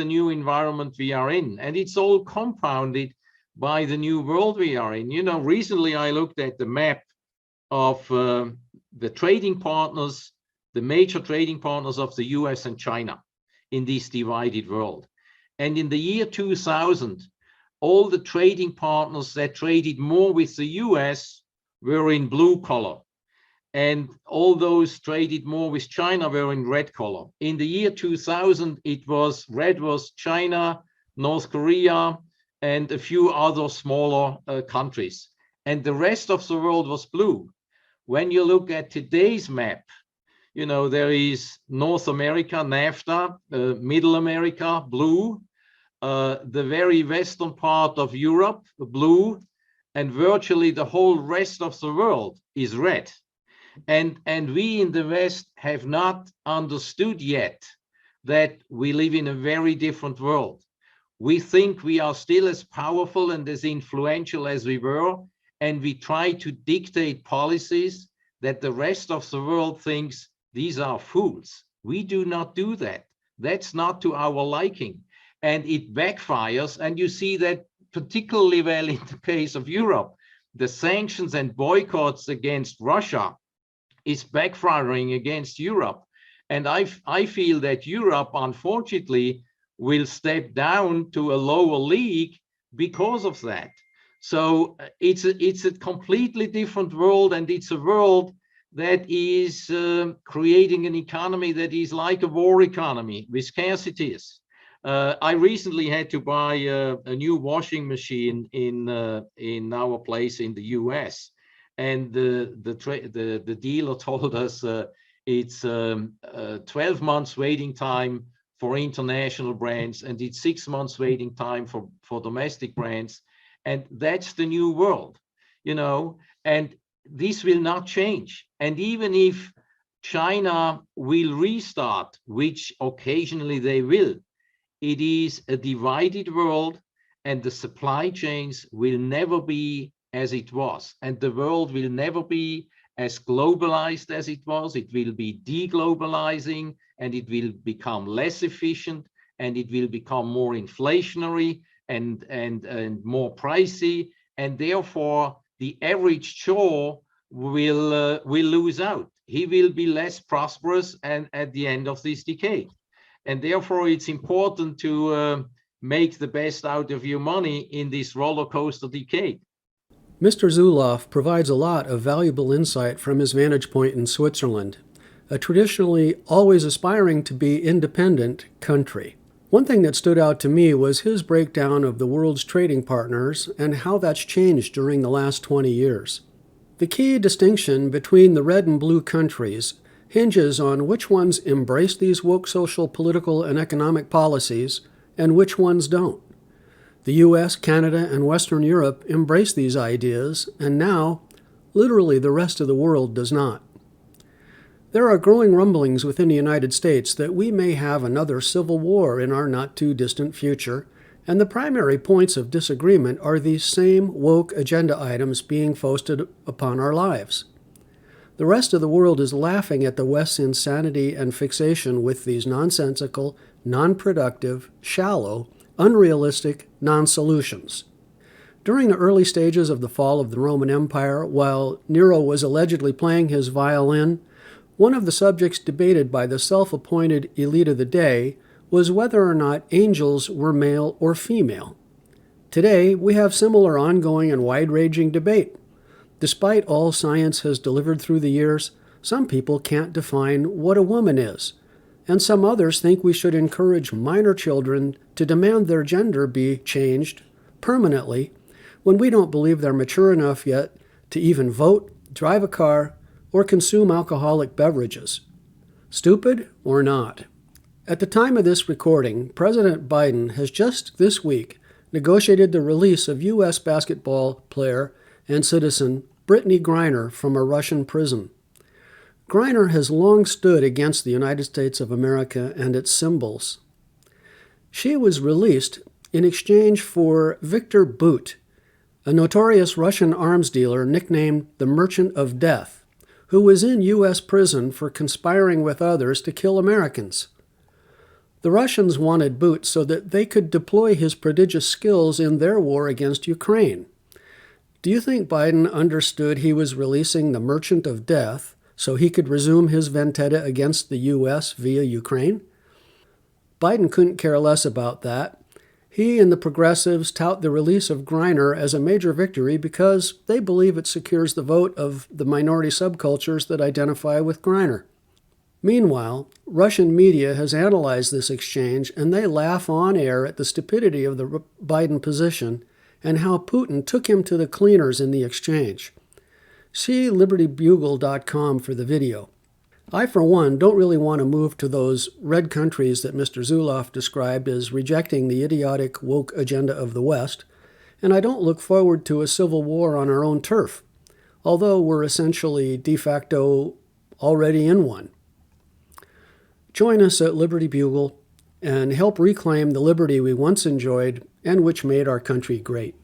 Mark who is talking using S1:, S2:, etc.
S1: the new environment we are in. And it's all compounded by the new world we are in. You know, recently I looked at the map of the trading partners, the major trading partners of the US and China in this divided world. And in the year 2000, all the trading partners that traded more with the US were in blue color. And all those traded more with China were in red color. In the year 2000, it was red was China, North Korea, and a few other smaller countries. And the rest of the world was blue. When you look at today's map, you know, there is North America, NAFTA, Middle America, blue, the very western part of Europe, blue, and virtually the whole rest of the world is red. And we in the West have not understood yet that we live in a very different world. We think we are still as powerful and as influential as we were, and we try to dictate policies that the rest of the world thinks these are fools. We do not do that. That's not to our liking. And it backfires. And you see that particularly well in the case of Europe. The sanctions and boycotts against Russia is backfiring against Europe. And I feel that Europe, unfortunately, will step down to a lower league because of that. So it's a completely different world, and it's a world that is creating an economy that is like a war economy with scarcities. I recently had to buy a new washing machine in our place in the US, and the dealer told us it's 12 months waiting time for international brands, and it's 6 months waiting time for domestic brands. And that's the new world, you know, and this will not change. And even if China will restart, which occasionally they will, it is a divided world, and the supply chains will never be as it was. And the world will never be as globalized as it was. It will be deglobalizing, and it will become less efficient, and it will become more inflationary and more pricey. And therefore, the average Joe will lose out. He will be less prosperous and at the end of this decade. And therefore, it's important to make the best out of your money in this roller coaster decade.
S2: Mr. Zulauf provides a lot of valuable insight from his vantage point in Switzerland, a traditionally always aspiring to be independent country. One thing that stood out to me was his breakdown of the world's trading partners and how that's changed during the last 20 years. The key distinction between the red and blue countries hinges on which ones embrace these woke social, political, and economic policies and which ones don't. The US, Canada, and Western Europe embrace these ideas, and now, literally the rest of the world does not. There are growing rumblings within the United States that we may have another civil war in our not-too-distant future, and the primary points of disagreement are these same woke agenda items being foisted upon our lives. The rest of the world is laughing at the West's insanity and fixation with these nonsensical, non-productive, shallow, unrealistic non-solutions. During the early stages of the fall of the Roman Empire, while Nero was allegedly playing his violin, one of the subjects debated by the self-appointed elite of the day was whether or not angels were male or female. Today, we have similar ongoing and wide-ranging debate. Despite all science has delivered through the years, some people can't define what a woman is, and some others think we should encourage minor children to demand their gender be changed permanently when we don't believe they're mature enough yet to even vote, drive a car, or consume alcoholic beverages. Stupid or not? At the time of this recording, President Biden has just this week negotiated the release of U.S. basketball player and citizen Brittany Griner from a Russian prison. Griner has long stood against the United States of America and its symbols. She was released in exchange for Victor Bout, a notorious Russian arms dealer nicknamed the Merchant of Death, who was in U.S. prison for conspiring with others to kill Americans. The Russians wanted Boots so that they could deploy his prodigious skills in their war against Ukraine. Do you think Biden understood he was releasing the Merchant of Death so he could resume his vendetta against the U.S. via Ukraine? Biden couldn't care less about that. He and the progressives tout the release of Griner as a major victory because they believe it secures the vote of the minority subcultures that identify with Griner. Meanwhile, Russian media has analyzed this exchange and they laugh on air at the stupidity of the Biden position and how Putin took him to the cleaners in the exchange. See libertybugle.com for the video. I, for one, don't really want to move to those red countries that Mr. Zulauf described as rejecting the idiotic woke agenda of the West, and I don't look forward to a civil war on our own turf, although we're essentially de facto already in one. Join us at Liberty Bugle and help reclaim the liberty we once enjoyed and which made our country great.